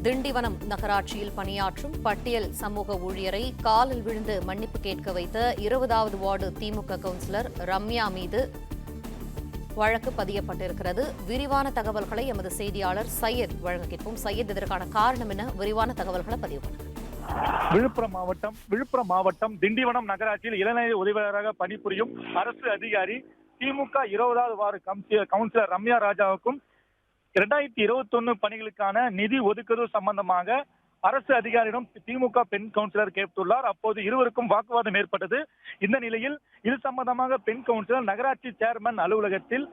திண்டிவனம் நகராட்சியில் பணியாற்றும் பட்டியல் சமூக ஊழியரை காலில் விழுந்து மன்னிப்பு கேட்க வைத்த 20வது வார்டு திமுக கவுன்சிலர் ரம்யா மீது வழக்கு பதியப்பட்டிருக்கிறது. விரிவான தகவல்களை எமது செய்தியாளர் சையத் வழங்க கேட்போம். சையத், இதற்கான காரணம் என்ன? விரிவான தகவல்களை பதிவு பண்ணுங்க. விழுப்புரம் மாவட்டம் திண்டிவனம் நகராட்சியில் இளநிலை உதவியாளராக பணிபுரியும் அரசு அதிகாரி திமுக 20வது வார்டு கவுன்சிலர் ரம்யா ராஜாவுக்கும் 2021 பணிகளுக்கான நிதி ஒதுக்குவது சம்பந்தமாக அரசு அதிகாரியிடம் திமுக பெண் கவுன்சிலர் கேட்டுள்ளார். அப்போது இருவருக்கும் வாக்குவாதம் ஏற்பட்டது. இந்த நிலையில் இது சம்பந்தமாக பெண் கவுன்சிலர் நகராட்சி சேர்மன் அலுவலகத்தில்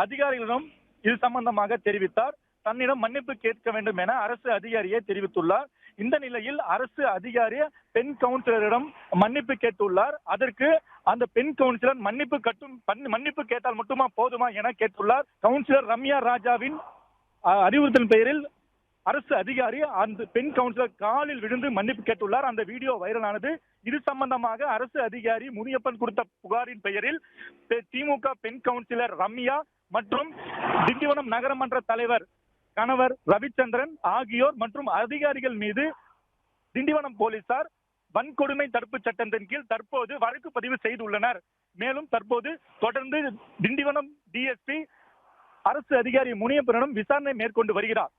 அதிகாரிகளிடம் இது சம்பந்தமாக தெரிவித்தார். தன்னிடம் மன்னிப்பு கேட்க வேண்டும் என அரசு அதிகாரியை தெரிவித்துள்ளார். இந்த நிலையில் அரசு அதிகாரி பெண் கவுன்சிலரிடம் மன்னிப்பு கேட்டுள்ளார். அதற்கு அந்த பெண் கவுன்சிலர் மன்னிப்பு கேட்டால் மட்டுமா போதுமா என கேட்டுள்ளார். கவுன்சிலர் ரம்யா ராஜாவின் அறிவுறுத்தல் பெயரில் அரசு அதிகாரி அந்த பெண் கவுன்சிலர் காலில் விழுந்து மன்னிப்பு கேட்டுள்ளார். அந்த வீடியோ வைரலானது. இது சம்பந்தமாக அரசு அதிகாரி முனியப்பன் கொடுத்த புகாரின் பெயரில் திமுக பெண் கவுன்சிலர் ரம்யா மற்றும் திண்டிவனம் நகரமன்ற தலைவர் கணவர் ரவிச்சந்திரன் ஆகியோர் மற்றும் அதிகாரிகள் மீது திண்டிவனம் போலீசார் வன்கொடுமை தடுப்பு சட்டத்தின் கீழ் தற்போது வழக்கு பதிவு செய்துள்ளனர். மேலும் தற்போது தொடர்ந்து திண்டிவனம் டிஎஸ்பி அரசு அதிகாரி முனியப்பனிடம் விசாரணை மேற்கொண்டு வருகிறார்.